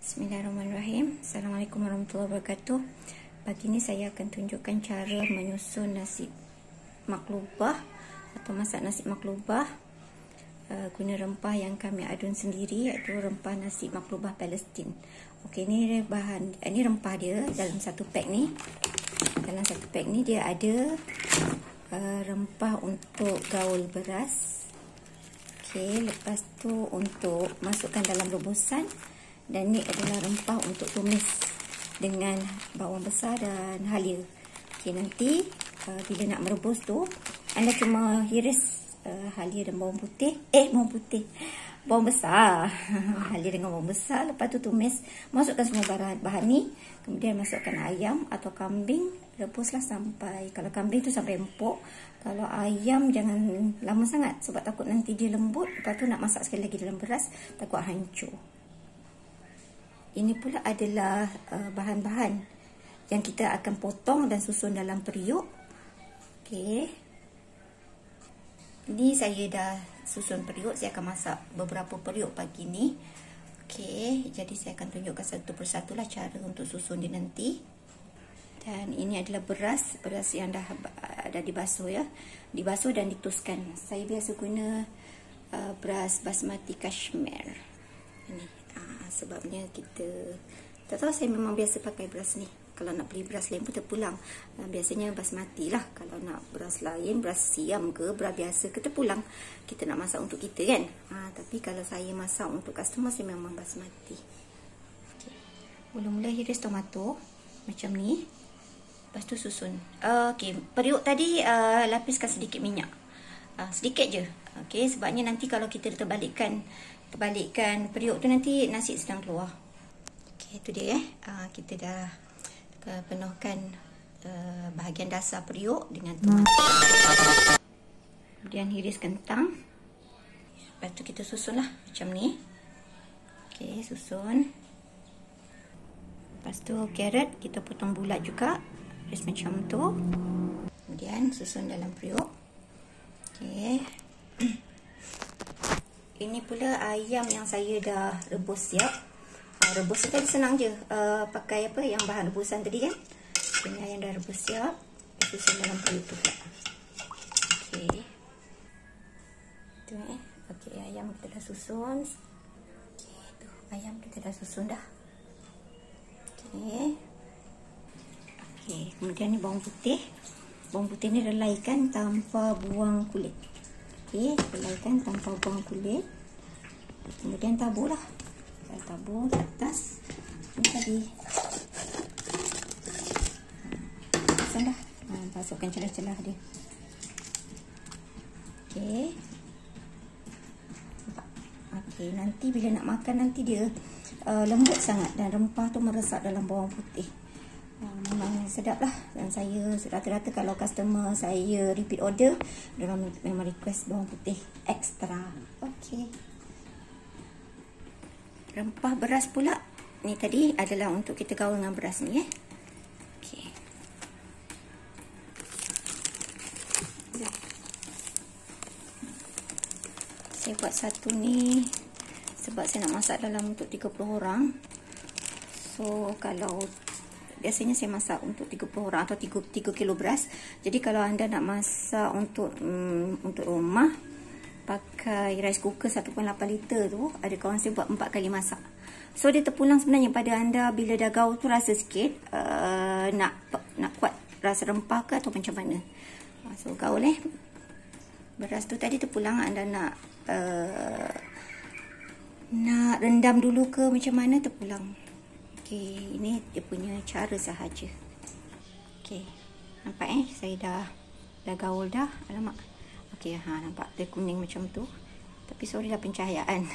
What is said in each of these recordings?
Bismillahirrahmanirrahim. Assalamualaikum warahmatullahi wabarakatuh. Pagi ini saya akan tunjukkan cara menyusun nasi maklubah atau masak nasi maklubah guna rempah yang kami adun sendiri, iaitu rempah nasi maklubah Palestin. Okey, ini bahan, ini rempah dia dalam satu pack ni. Dalam satu pack ni dia ada rempah untuk gaul beras. Okey, lepas tu untuk masukkan dalam rebusan. Dan ni adalah rempah untuk tumis dengan bawang besar dan halia. Okey, nanti bila nak merebus tu, anda cuma hiris halia dan bawang putih. Bawang besar. Halia dengan bawang besar. Lepas tu tumis. Masukkan semua bahan ni. Kemudian masukkan ayam atau kambing. Rebuslah sampai, kalau kambing tu sampai empuk. Kalau ayam jangan lama sangat. Sebab takut nanti dia lembut. Lepas tu nak masak sekali lagi dalam beras. Takut hancur. Ini pula adalah bahan-bahan yang kita akan potong dan susun dalam periuk. Okey. Ini saya dah susun periuk. Saya akan masak beberapa periuk pagi ni. Okey, jadi saya akan tunjukkan satu persatu lah cara untuk susun dia nanti. Dan ini adalah beras yang dah dibasuh ya. Dibasuh dan dituskan. Saya biasa guna beras basmati Kashmir. Ini. Sebabnya kita tak tahu, saya memang biasa pakai beras ni. Kalau nak beli beras lain pun terpulang. Biasanya basmati lah. Kalau nak beras lain, beras siam ke, beras biasa ke, terpulang. Kita nak masak untuk kita kan. Tapi kalau saya masak untuk customer, saya memang basmati. Okay. Mula-mula hiris tomato macam ni. Lepas tu susun. Okey, periuk tadi lapiskan sedikit minyak. Sedikit je. Okey, sebabnya nanti kalau kita terbalikkan periuk tu, nanti nasi sedang keluar. Okey, itu dia kita dah penuhkan bahagian dasar periuk dengan tomat. Kemudian hiris kentang. Lepas tu kita susunlah macam ni. Okey, susun. Lepas tu carrot kita potong bulat juga. Hiris macam tu. Kemudian susun dalam periuk. Okey. Ini pula ayam yang saya dah rebus siap. Rebus tadi senang je. Pakai apa yang bahan rebusan tadi kan. Ini ayam dah rebus siap. Susun dalam periuk tu pula. Okey. Tu okey, ayam kita dah susun. Okey, tu ayam kita dah susun dah. Okey. Okey, kemudian ni bawang putih. Bawang putih ni relaikan tanpa buang kulit. Okey, relaikan tanpa buang kulit. Kemudian taburlah. Saya tabur ke atas. Ini tadi. Pasang dah. Masukkan celah-celah dia. Okey. Okey, nanti bila nak makan nanti dia lembut sangat dan rempah tu meresap dalam bawang putih. Memang sedap lah. Dan saya rata-rata kalau customer saya repeat order, diorang memang request bawang putih ekstra. Okey. Rempah beras pula ni tadi adalah untuk kita gaul dengan beras ni Okey. Saya buat satu ni sebab saya nak masak dalam untuk 30 orang. So kalau biasanya saya masak untuk 30 orang atau 3 kilo beras. Jadi kalau anda nak masak untuk rumah, pakai rice cooker 1.8 liter tu, ada kawan saya buat 4 kali masak. So dia terpulang sebenarnya pada anda bila dah gaul tu rasa sikit nak kuat rasa rempah ke atau macam mana. So gaul beras tu tadi terpulang, anda nak rendam dulu ke macam mana, terpulang. Okey, ini dia punya cara sahaja. Okey, nampak saya dah gaul dah. Alamak. Okey, nampak dia kuning macam tu. Tapi sorry lah pencahayaan.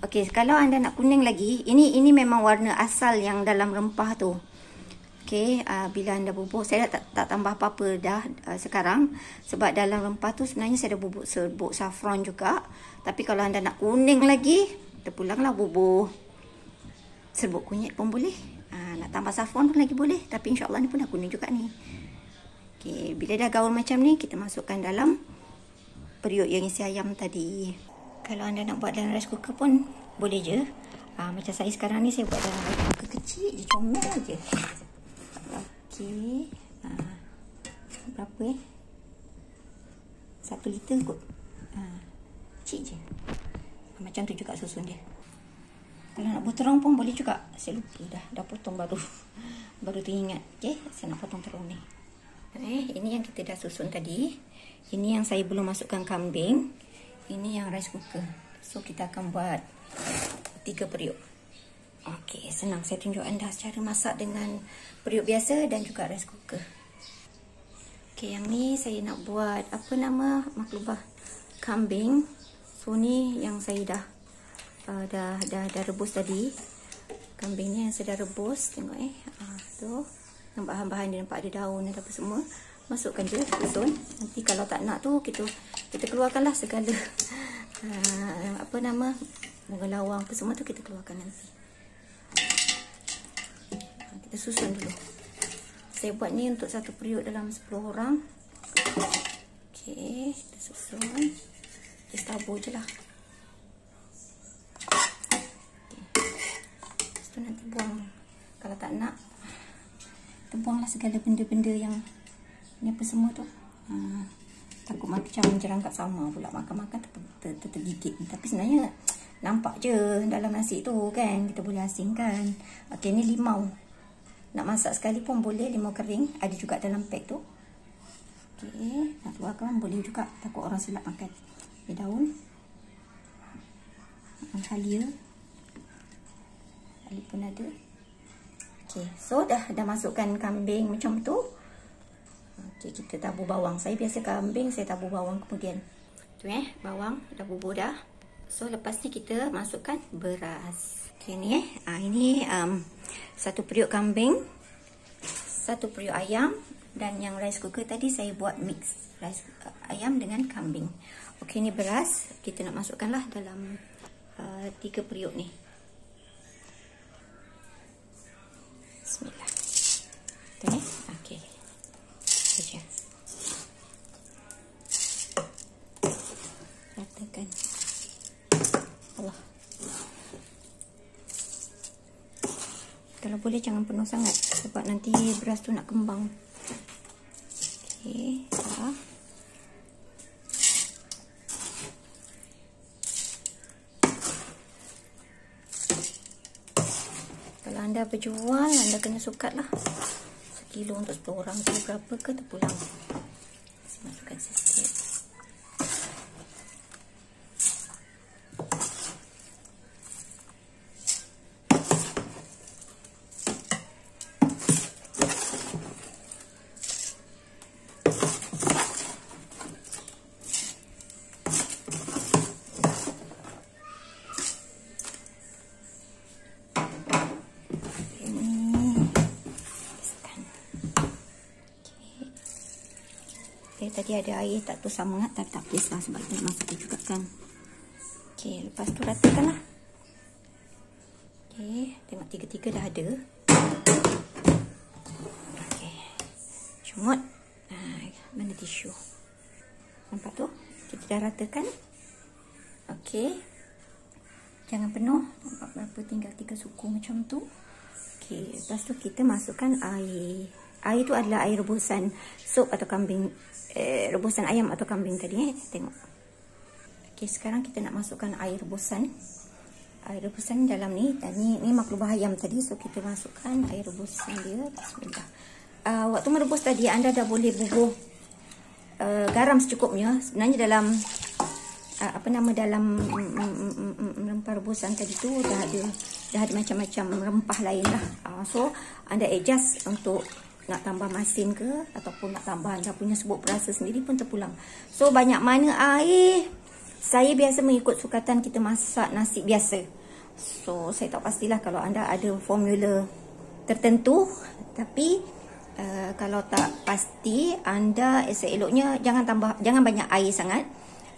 Okey, kalau anda nak kuning lagi, ini memang warna asal yang dalam rempah tu. Okey, bila anda bubuk, saya tak tambah apa-apa dah sekarang. Sebab dalam rempah tu sebenarnya saya dah bubuk serbuk saffron juga. Tapi kalau anda nak kuning lagi, terpulanglah bubuk serbuk kunyit pun boleh. Nak tambah saffron pun lagi boleh. Tapi insyaAllah ni pun dah kuning juga ni. Okey, bila dah gaul macam ni, kita masukkan dalam periuk yang isi ayam tadi. Kalau anda nak buat dalam rice cooker pun boleh je. Macam saya sekarang ni, saya buat dalam air kecil je, comel je. Okey. Berapa 1 liter kot. Kecil je. Macam tu juga susun dia. Kalau nak buat terong pun boleh juga. Saya lupa dah potong baru teringat. Okey, saya nak potong terong ni. Ini yang kita dah susun tadi. Ini yang saya belum masukkan kambing. Ini yang rice cooker. So kita akan buat 3 periuk. Okey, senang saya tunjuk anda cara masak dengan periuk biasa dan juga rice cooker. Okey, yang ni saya nak buat maklubah kambing. So ni yang saya dah rebus tadi. Kambingnya yang saya dah rebus, tengok tu. Nampak bahan-bahan dia, nampak ada daun dan apa semua. Masukkan je, susun. Nanti kalau tak nak tu kita keluarkanlah segala bunga lawang apa semua tu kita keluarkan nanti. Kita susun dulu. Saya buat ni untuk 1 periuk dalam 10 orang. Okey, kita susun. Kita tabur je lah. Lepas tu nanti buang. Kalau tak nak, kita buanglah segala benda-benda yang ni apa semua tu. Takut macam jerangkap sama pula, makan-makan tergigit. Tapi sebenarnya nampak je dalam nasi tu kan, kita boleh asingkan. Okey, ni limau. Nak masak sekali pun boleh, limau kering. Ada juga dalam pack tu. Okey, nak keluarkan boleh juga. Takut orang silap makan. Ni daun. Halia. Halia pun ada. Okey, so dah masukkan kambing macam tu. Okey, kita tabur bawang. Saya biasa kambing, saya tabur bawang kemudian. Tu bawang dah bubur dah. So lepas ni kita masukkan beras. Okey ni ini 1 periuk kambing, 1 periuk ayam, dan yang rice cooker tadi saya buat mix rice ayam dengan kambing. Okey, ni beras kita nak masukkanlah dalam 3 periuk ni. Bismillah. Tu okey. Saja. Ratakan. Allah. Kalau boleh jangan penuh sangat sebab nanti beras tu nak kembang. Okey, dah. Kalau anda berjual, anda kena sukatlah. Sekilo untuk 10 orang tu berapa ke terpulang. Saya masukkan sikit. Tadi ada air tak tu sama tak kisah sebab kita nak masak juga kan. Okey, lepas tu ratakanlah. Okey, tengok 3 dah ada. Okey. Comot. Mana tisu? Nampak tu? Kita dah ratakan. Okey. Jangan penuh. Nampak berapa, tinggal 3 suku macam tu. Okey, lepas tu kita masukkan air. Air tu adalah air rebusan sup atau kambing, rebusan ayam atau kambing tadi. Tengok. Okey, sekarang kita nak masukkan air rebusan. Air rebusan dalam ni. Dan ni maklubah ayam tadi. So kita masukkan air rebusan dia. Bismillah. Waktu merebus tadi anda dah boleh bubuh garam secukupnya. Sebenarnya dalam dalam rempah rebusan tadi tu dah ada macam-macam rempah lain lah. So anda adjust untuk nak tambah masin ke ataupun nak tambah anda punya sebut perasa sendiri pun terpulang. So banyak mana air, saya biasa mengikut sukatan kita masak nasi biasa. So saya tak pastilah kalau anda ada formula tertentu, tapi kalau tak pasti anda seeloknya jangan banyak air sangat.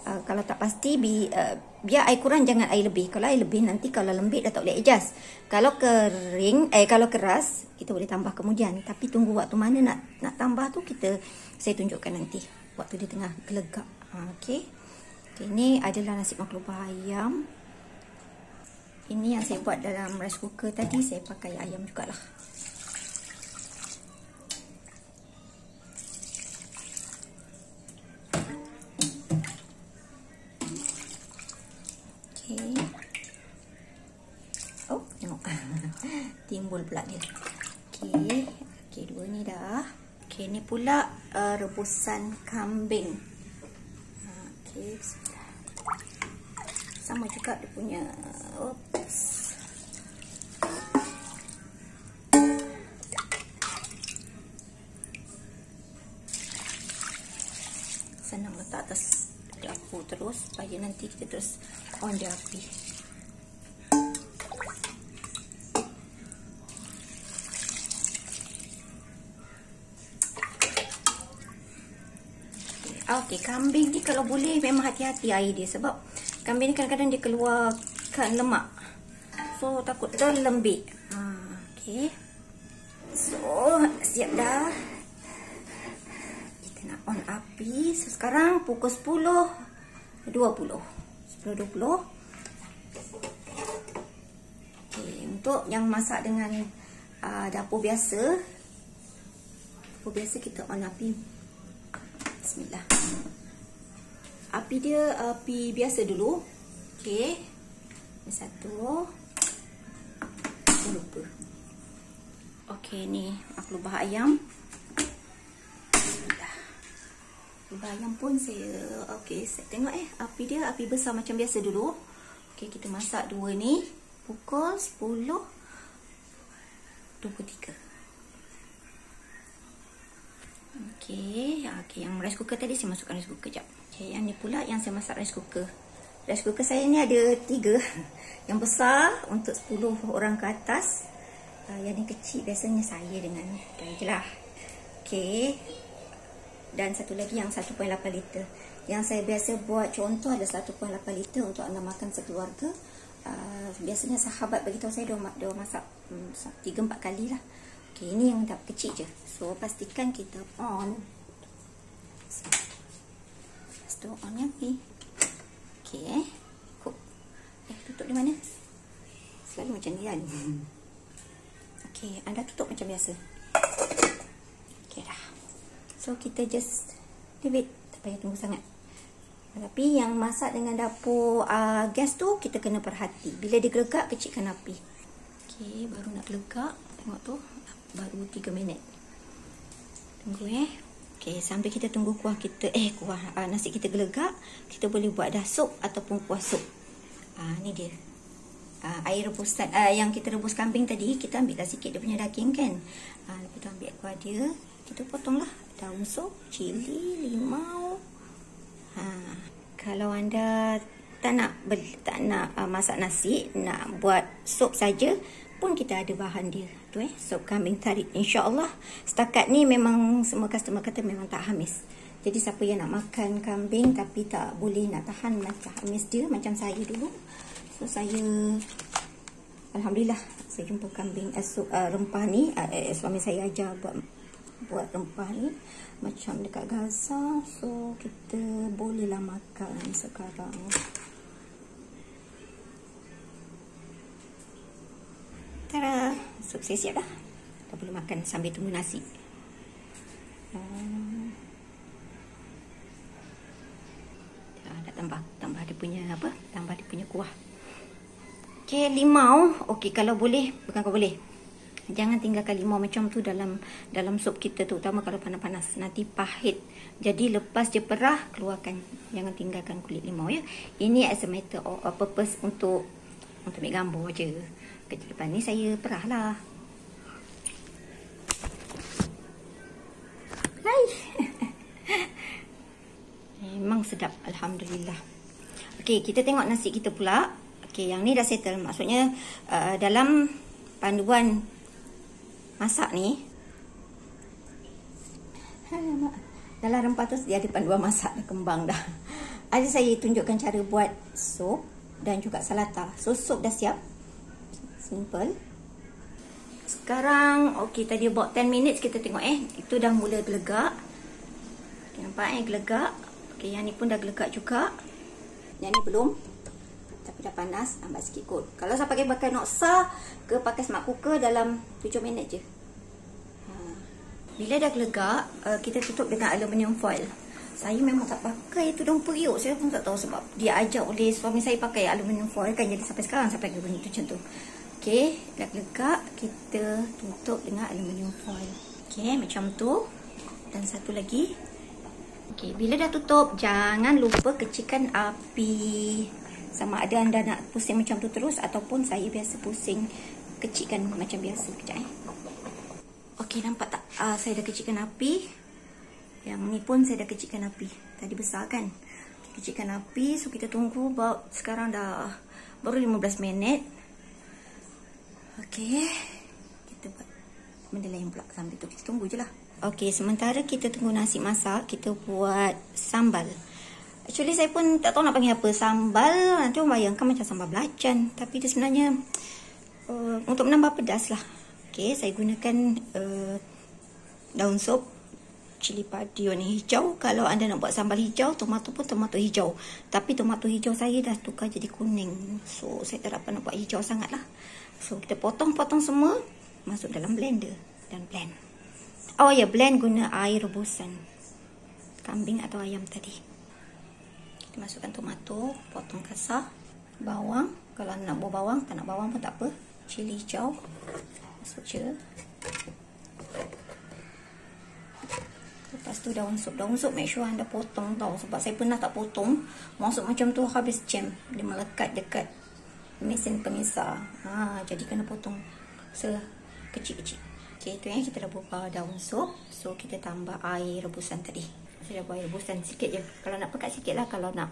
Kalau tak pasti biar air kurang, jangan air lebih. Kalau air lebih nanti kalau lembik dah tak boleh adjust. Kalau kalau keras kita boleh tambah kemudian. Tapi tunggu waktu mana nak tambah tu saya tunjukkan nanti waktu dia tengah gelegak. Okey. Ini adalah nasi maklubah ayam. Ini yang saya buat dalam rice cooker tadi, saya pakai ayam jugalah. Okey. Oh, tengok. Timbul pula dia. Okey. Okey, dua ni dah. Okey, ni pula rebusan kambing. Okey, sama juga dia punya. Oops. Senang letak atas dapur terus supaya nanti kita terus on dia api. Okey, kambing ni kalau boleh memang hati-hati air dia, sebab kambing ni kadang-kadang dia keluarkan lemak. So takut terlembik. Okey. So siap dah. Kita nak on api. So, sekarang pukul 10.20. 10.20. Okey, untuk yang masak dengan dapur biasa. Dapur biasa kita on api. Bismillah. Api dia api biasa dulu. Okey. Ini satu. Lupa. Okey, ni maklubah ayam. Bismillah. Maklubah ayam pun saya saya tengok api dia api besar macam biasa dulu. Okey, kita masak dua ni pukul 10.23. Okey, yang rice cooker tadi saya masukkan rice cooker jap. Okey, yang ni pula yang saya masak rice cooker. Rice cooker saya ni ada 3. Yang besar untuk 10 orang ke atas. Yang ni kecil biasanya saya dengan je lah. Okey. Dan satu lagi yang 1.8 liter. Yang saya biasa buat contoh ada 1.8 liter untuk anda makan sekeluarga. Biasanya sahabat beritahu saya dia masak 3-4 kali lah. Okey, ini yang dah kecil je. So pastikan kita on. Lepas tu on yang ni. Okey, cook. Tutup di mana? Selalu macam ni kan. Okey, anda tutup macam biasa. Okey dah. So kita just leave it, tak payah tunggu sangat. Tapi yang masak dengan dapur gas tu kita kena perhati. Bila dia gelegak, kecilkan api. Okey, baru nak gelegak. Tengok tu, baru 3 minit. Tunggu Okey, sambil kita tunggu kuah kita nasi kita gelegak, kita boleh buat dah sup ataupun kuah sup. Ni dia. Air rebusan yang kita rebus kambing tadi, kita ambillah sikit dia punya daging kan. Kita ambil kuah dia, kita potonglah daun sup, cili, limau. Kalau anda tak nak masak nasi, nak buat sup saja pun kita ada bahan dia tu sup kambing tarik. InsyaAllah setakat ni memang semua customer kata memang tak hamis. Jadi siapa yang nak makan kambing tapi tak boleh nak tahan macam hamis dia macam saya dulu. So saya alhamdulillah saya jumpa kambing sup rempah ni. Suami saya ajar buat rempah ni macam dekat Gaza. So kita bolehlah makan sekarang. Tada, sup saya siap dah. Dah boleh makan sambil tunggu nasi. Dah tambah dia punya tambah dia punya kuah. Okey, limau. Okey, kalau boleh, bukan kalau boleh. Jangan tinggalkan limau macam tu dalam sup kita tu, terutama kalau panas-panas. Nanti pahit. Jadi lepas je perah, keluarkan. Jangan tinggalkan kulit limau ya. Ini as a matter of purpose untuk ambil gambar je. Kejap depan ni saya perah lah. Hai. Memang sedap, alhamdulillah. Okey, kita tengok nasi kita pula. Okey, yang ni dah settle. Maksudnya dalam panduan masak ni, dalam rempah tu dia ada panduan masak dah, kembang dah. Ada saya tunjukkan cara buat sup dan juga salata. So sup dah siap. Simple. Sekarang okey, tadi about 10 minutes kita tengok itu dah mula gelegak. Okay, nampak gelegak. Okey, yang ni pun dah gelegak juga. Yang ni belum. tapi dah panas, tambah sikit kot. Kalau saya pakai noksa ke pakai smart cooker dalam 7 minit je. Bila dah gelegak, kita tutup dengan aluminium foil. Saya memang tak pakai tudung periuk. Saya pun tak tahu sebab dia ajak oleh suami saya pakai aluminium foil kan. Jadi sampai sekarang saya pakai benda tu macam tu. Okey, dah gelegak, kita tutup dengan aluminium foil. Okey, macam tu. Dan satu lagi. Okey, bila dah tutup, jangan lupa kecilkan api. Sama ada anda nak pusing macam tu terus ataupun saya biasa pusing kecilkan macam biasa. Kejap Okey, nampak tak? Saya dah kecilkan api. Yang ni pun saya dah kecilkan api. Tadi besar kan? Kecilkan api. So, kita tunggu. Sekarang dah baru 15 minit. Okey. Kita buat benda lain pula sambil tu. Kita tunggu je lah. Okey, sementara kita tunggu nasi masak, kita buat sambal. Actually, saya pun tak tahu nak panggil apa. Sambal, nanti orang bayangkan macam sambal belacan. Tapi dia sebenarnya untuk menambah pedas lah. Okey, saya gunakan daun sup, cili padi warna hijau. Kalau anda nak buat sambal hijau, tomato pun tomato hijau. Tapi tomato hijau saya dah tukar jadi kuning. So, saya tak dapat nak buat hijau sangat lah. So, kita potong-potong semua, masuk dalam blender dan blend. Oh ya, blend guna air rebusan kambing atau ayam tadi. Kita masukkan tomato, potong kasar. Bawang, kalau nak buat bawang, tak nak bawang pun tak apa. Cili hijau. Masuk je. Lepas tu daun sup. Daun sup make sure anda potong tau. Sebab saya pernah tak potong. Masuk macam tu habis jam. Dia melekat dekat mesin pengisar. Jadi kena potong sekecil-kecil. Okay, itu yang kita dah buka daun sup. So kita tambah air rebusan tadi. Saya dah buat air rebusan sikit je. Kalau nak pekat sikit lah. Kalau nak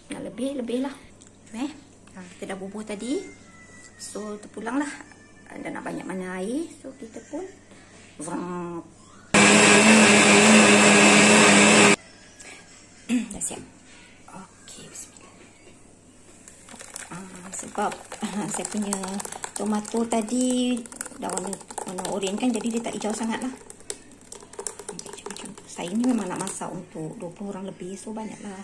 lebih lah. Kita dah bubuh tadi. So terpulang lah. Anda nak banyak mana air. So kita pun dah siap. Okey, bismillah. Sebab saya punya tomato tadi dah warna oren kan, jadi dia tak hijau sangat lah. Macam tu. Saya ni memang nak masak untuk 20 orang lebih. So banyak lah.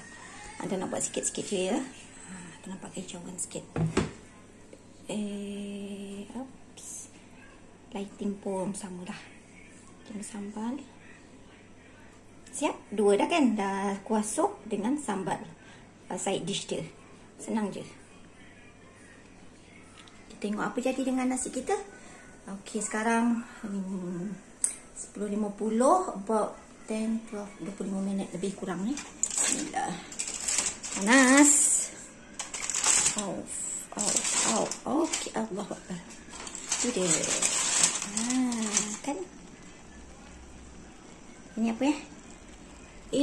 Anda nak buat sikit-sikit je ya. Kita nak pakai hijauan sikit. Lighting pun sama lah. Kita sambal. Siap? 2 dah kan? Dah kuah sup dengan sambal. Side dish dia. Senang je. Kita tengok apa jadi dengan nasi kita. Okey, sekarang 10.50, about 10, 12, 25 minit lebih kurang ni. Bismillah. Panas. Okey, Allahu Akbar. Sudah. Kan? Ini apa ya?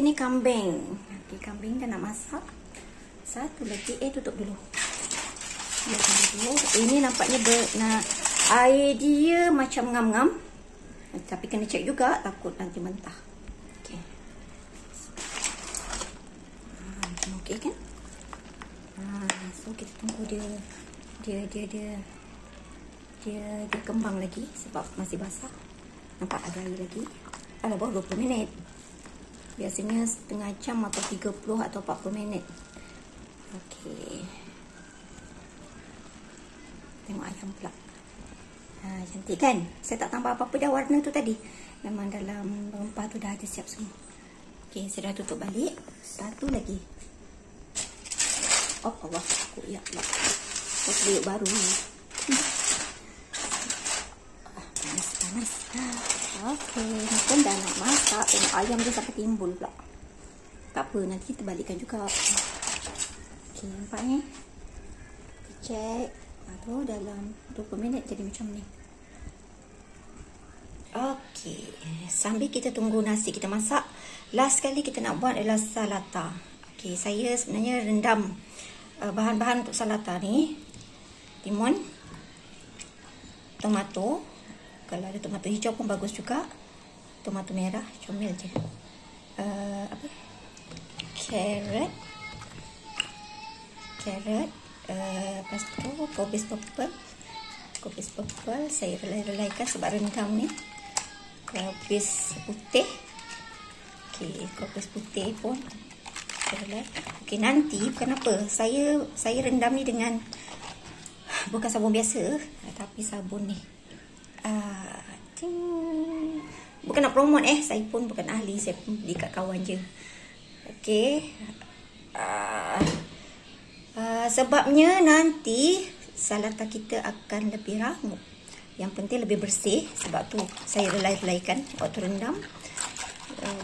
Ini kambing. Okey, kambing dah nak masak. Satu lagi, tutup dulu. Ini nampaknya air dia macam ngam-ngam. Tapi kena cek juga, takut nanti mentah. Okey. Okey kan? So kita tunggu dia kembang lagi sebab masih basah. Nampak ada air lagi. Baru 20 minit. Biasanya setengah jam atau 30 atau 40 minit. Okey. Tengok ayam pula. Cantik kan? Saya tak tambah apa-apa dah warna tu tadi. Memang dalam rempah tu dah ada siap semua. Okey, saya dah tutup balik. Satu lagi. Allah, ya Allah. Periuk baru ni. Panas. Okey, ni pun dah nak masak. Tengok ayam dia sampai timbul pula. Tak apa, nanti kita balikkan juga. Okey, nampak ni? Kita cek. Tu dalam 20 minit jadi macam ni. Okey, sambil kita tunggu nasi kita masak, last kali kita nak buat adalah salata. Okey, saya sebenarnya rendam bahan-bahan untuk salata ni. Timun, tomato, kalau ada tomato hijau pun bagus juga. Tomato merah, comel je. Carrot, lepas tu kubis purple saya relai-relaikan sebab rendam ni. Kubis putih. Okey, kubis putih pun Okey, nanti bukan apa, saya rendam ni dengan bukan sabun biasa, tapi sabun ni. Bukan nak promote saya pun bukan ahli, saya pun beli kat kawan je. Okey. Sebabnya nanti salata kita akan lebih rangup. Yang penting lebih bersih, sebab tu saya relai-relaikan waktu rendam.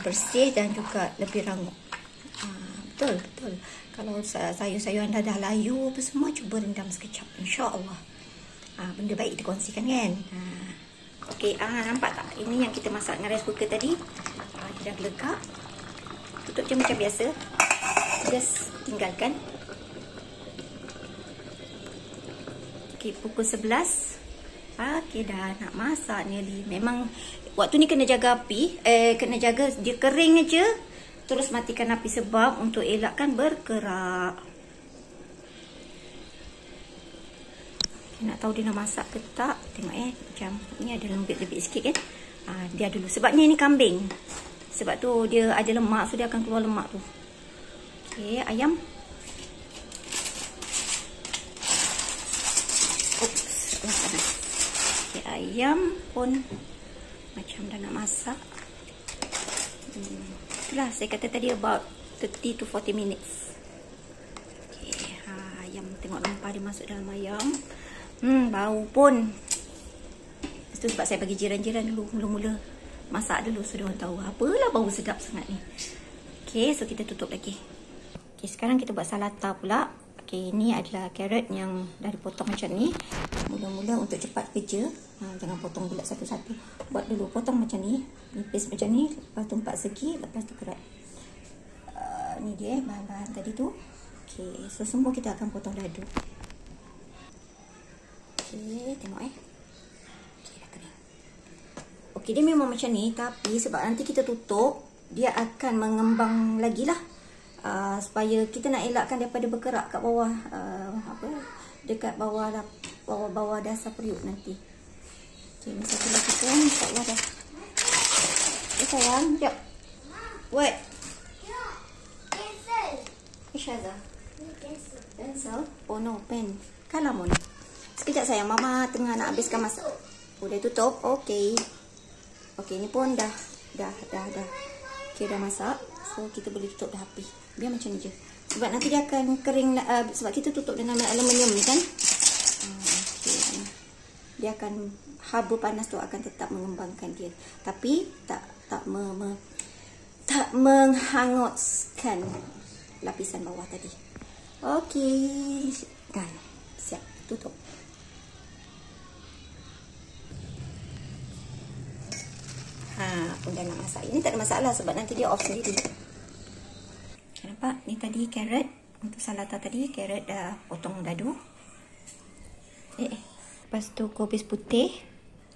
Bersih dan juga lebih rangup. Betul. Kalau sayur-sayuran dah layu apa semua, cuba rendam sekejap, insya-Allah. Benda baik dikongsikan kan. Okey, nampak tak? Ini yang kita masak dengan rice cooker tadi. Dia dah gelegak. Tutup je macam biasa. Just tinggalkan. Okey, pukul 11. Okey, dah nak masak ni. Memang waktu ni kena jaga api. Kena jaga dia kering aja. Terus matikan api sebab untuk elakkan berkerak. Nak tahu dia nak masak ke tak? Tengok macam ni ada lembik-lembik sikit kan. Dia dulu. Sebabnya ini kambing. Sebab tu dia ada lemak, so dia akan keluar lemak tu. Okey, ayam. Okey, ayam pun macam dah nak masak. Itulah saya kata tadi about 30 to 40 minutes. Okey, ayam tengok rempah dia masuk dalam ayam. Bau pun. Itu sebab saya bagi jiran-jiran dulu mula-mula masak dulu, so diorang tahu apalah bau sedap sangat ni. Okey, so kita tutup lagi. Okey, sekarang kita buat salata pula. Okey, ini adalah carrot yang dah dipotong macam ni. Mula-mula untuk cepat kerja, jangan potong bulat satu-satu. Buat dulu potong macam ni, nipis macam ni, lepas tu 4 segi, lepas tu kerat. Ni dia bahan-bahan tadi tu. Okey, so semua kita akan potong dadu. Okey, tengok Okey, dah kering. Okey, dia memang macam ni, tapi sebab nanti kita tutup, dia akan mengembang lagi lah. Supaya kita nak elakkan daripada berkerak kat bawah, dekat bawah dasar periuk nanti. Okey, ni satu lagi kan, insya-Allah dah. Sayang, jap. What? Ishaza. Pencil? Oh no, pen. Kalamun. Sekejap sayang, mama tengah nak habiskan masak. Udah tutup. Okey. Okey, ni pun dah. Okey, dah masak. So kita boleh tutup dah api. Biar macam ni je. Sebab nanti dia akan kering, sebab kita tutup dengan aluminium ni kan. Okay. Dia akan, haba panas tu akan tetap mengembangkan dia. Tapi tak menghanguskan lapisan bawah tadi. Okey. Kan. Siap. Tutup. Pun dah nak masak. Ini tak ada masalah sebab nanti dia off sendiri. Nampak? Ni tadi carrot. Untuk salata tadi, carrot dah potong dadu. Lepas tu kobis putih.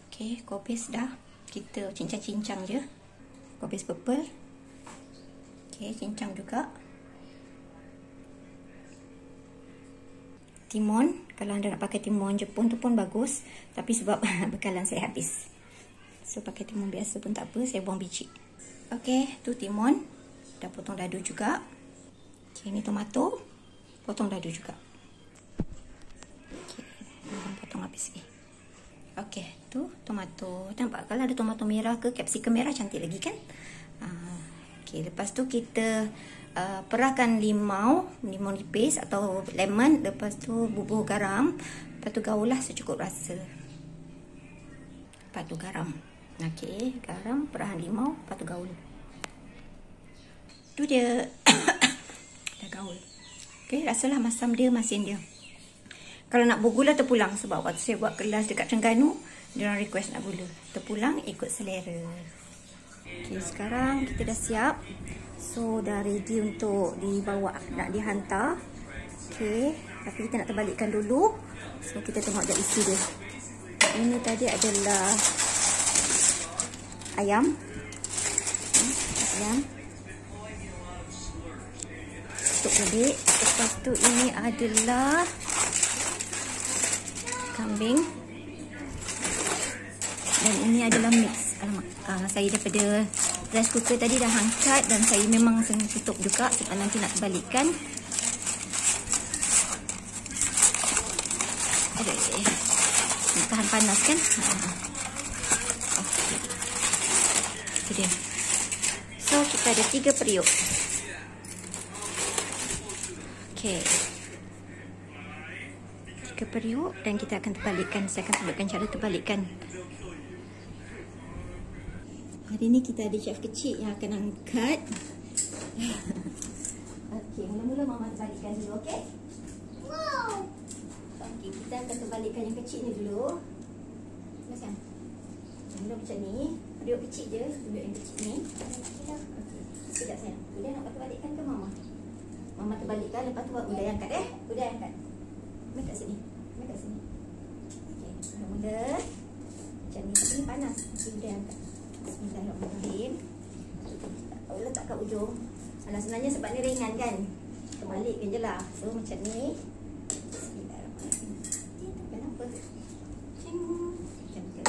Okey, kobis dah. Kita cincang-cincang je. Kobis purple. Okey, cincang juga. Timun. Kalau anda nak pakai timun Jepun tu pun bagus. Tapi sebab bekalan saya habis. So, pakai timun biasa pun tak apa. Saya buang biji. Okey, tu timun. Dah potong dadu juga. Okey, ni tomato. Potong dadu juga. Okey, potong habis ni. Okey, tu tomato. Nampak kalau ada tomato merah ke capsicum merah cantik lagi kan? Okey, lepas tu kita perahkan limau nipis atau lemon. Lepas tu bubur garam. Lepas tu gaul lah secukup rasa. Lepas tu garam. Okey, garam, perahan limau, lepas tu gaul. Tu dia. Dah gaul. Okey, rasalah masam dia, masin dia. Kalau nak bergula terpulang, sebab waktu saya buat kelas dekat Terengganu, dia orang request nak gula. Terpulang ikut selera. Okey, sekarang kita dah siap. So, dah ready untuk dibawa, nak dihantar. Okey, tapi kita nak terbalikkan dulu. So, kita tengok je isi dia. Ini tadi adalah ayam. Tutup balik. Lepas tu ini adalah kambing. Dan ini adalah mix. Alamak, saya daripada rice cooker tadi dah angkat dan saya memang senang tutup juga sebab nanti nak balikkan. Aduh, nak tahan panas kan? Okay. Itu dia. So kita ada 3 periuk. Okay. 3 periuk dan kita akan terbalikkan. Saya akan tunjukkan cara terbalikkan. Hari ni kita ada chef kecil yang akan angkat. Okey, mula-mula mama terbalikkan dulu, okey? Wow. Okey, kita akan terbalikkan yang kecil ni dulu. Macam mula macam ni, periuk kecil je, periuk yang kecil ni. Okey. Sekejap sayang. Udah nak terbalikkan ke mama? Mama terbalikkan, lepas tu buat Uday angkat Uday angkat. Mai kat sini. Mai kat sini. Okey, mula-mula macam ni, tapi ni panas. Uday angkat. Bismillahirrahmanirrahim. Letak kat ujung. Sebenarnya sebab ni ringan kan, terbalikkan je lah. So macam ni. Bismillahirrahmanirrahim. Kenapa? Macam tu.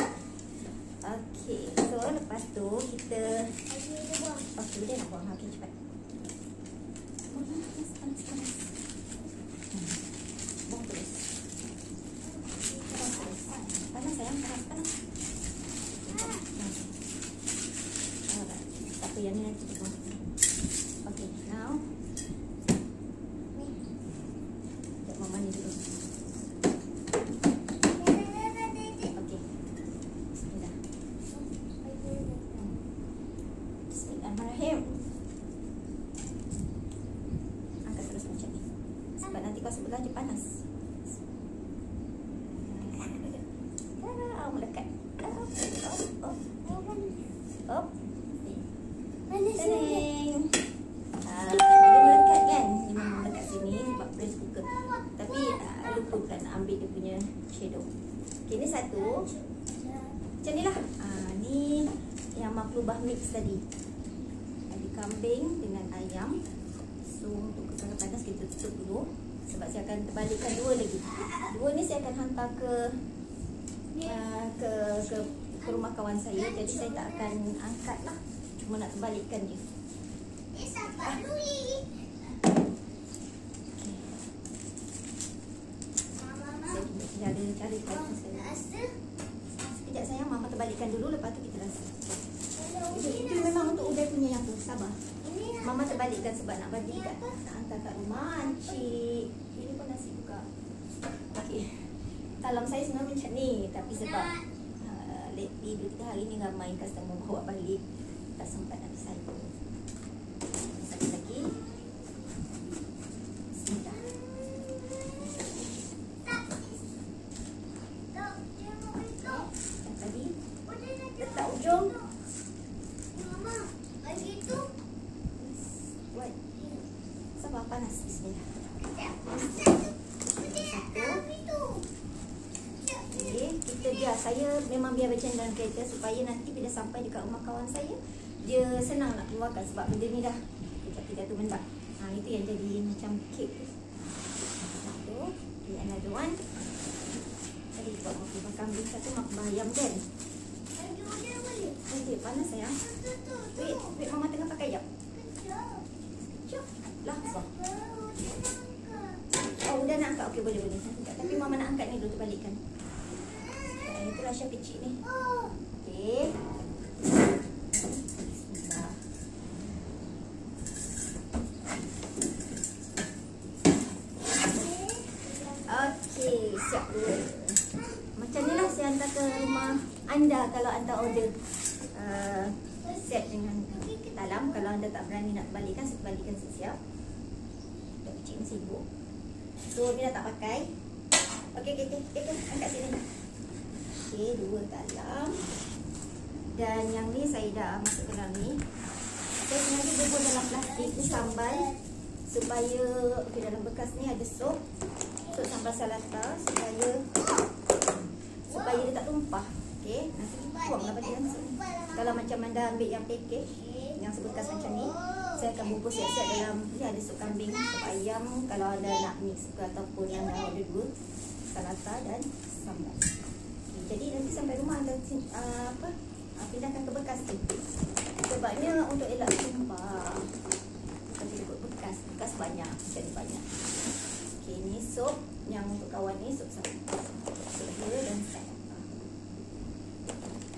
Okey, so lepas tu kita okey, dia nak buang. Okey, cepat. Panas. Buang terus. Panas sayang, panas. Yang ni nanti kita. Okay, now ni sekejap mama ni dulu. Okay, bismillah. Bismillahirrahmanirrahim. Angkat terus macam ni sebab nanti kau sebelah dia panas. Melekat. Op. Tadang. Dia melekat kan? Dia memang melekat sini sebab rice cooker. Tapi lupa kan ambil dia punya shadow. Okay, ni satu. Macam ni lah. Ni yang maklubah mix tadi. Ada kambing dengan ayam. So untuk kekal panas kita tutup dulu. Sebab saya akan terbalikkan 2 lagi. 2 ni saya akan hantar ke rumah kawan saya. Jadi saya tak akan angkat lah. Cuma nak terbalikkan je. Saya ada cari saya. Sekejap sayang, mama terbalikkan dulu, lepas tu kita rasa. Itu memang untuk Uday punya yang tu. Sabar. Mama terbalikkan sebab nak bagi kat, nak hantar kat rumah encik. Ini pun nasi juga. Okey. Salam saya sebenarnya macam ni, tapi sebab lately 2-3 hari ni ramai customer bawa balik, tak sempat nak recycle. Satu lagi. Bismillah. Yang tadi letak ujung. Mama, lagi tu. Buat. Sabar, panas. Bismillah. Kita biar, saya memang biar macam dalam kereta supaya nanti bila sampai dekat rumah kawan saya, dia senang nak keluarkan sebab benda ni dah tidak tu benda. Itu yang jadi macam kek tu. Satu, okay, another one. Tadi buat makan kambing, satu makan ayam kan. Okay, panas sayang. Wait, mama tengah pakai jap. Sekejap. Lah, apa? Oh, udah nak angkat. Okey, boleh. Tapi mama nak angkat ni dulu, terbalikkan. Itulah chef kecil ni. Okey. Bismillah. Okey, siap dulu. Macam ni lah saya hantar ke rumah anda kalau anda order set dengan dalam. Kalau anda tak berani nak balikkan, saya balikkan siap-siap. Dah kecil ni sibuk. So, Mina tak pakai. Okey, angkat sini. Okey, 2 dalam. Dan yang ni saya dah masuk ke dalam ni. Saya sengaja bubur dalam plastik ni sambal supaya dalam bekas ni ada sup sambal salata supaya dia tak tumpah. Okey, nanti buanglah bagi langsung. Kalau macam anda ambil yang package yang sebekas macam ni, saya akan bubur siap-siap dalam ni, ada sup kambing, sup ayam. Kalau anda nak mix ke ataupun yang dah order 2, salata dan sambal. Okay, jadi nanti sampai rumah anda pindahkan ke bekas tu. Sebabnya untuk elak tumpah. Kita ikut bekas banyak, jadi banyak. Okey, ni sup yang untuk kawan ni sup satu. Sup dua dan satu.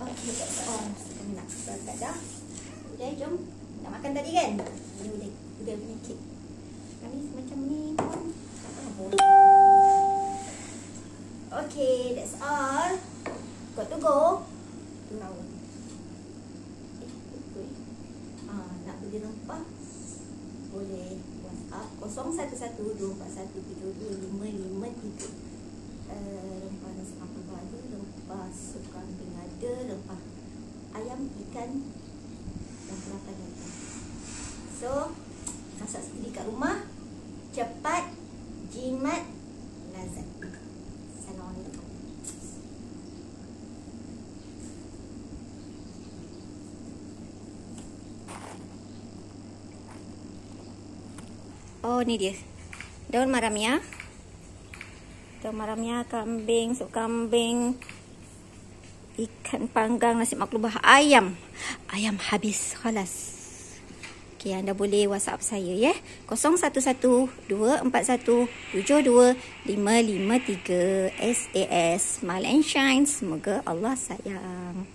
Okey, that's all. Kami nak start dah. Okay, jom. Nak makan tadi kan? Ini udah punya kek. Kami macam ni pun. Okay, that's all. Got to go. Now. Nak beli rempah? Boleh WhatsApp 011241725553. Rempah nasi maklubah ada, rempah sup kambing ada, rempah ayam, ikan dan kelapa ada. So, masak sendiri kat rumah, cepat, jimat, lazat. Assalamualaikum. Oh, ni dia. Daun maramia. Daun maramia, kambing, sup kambing, ikan panggang, nasi maklubah, ayam. Ayam habis, khalas. Okay, anda boleh WhatsApp saya ya. 011241725553 SAS. Smile and shine. Semoga Allah sayang.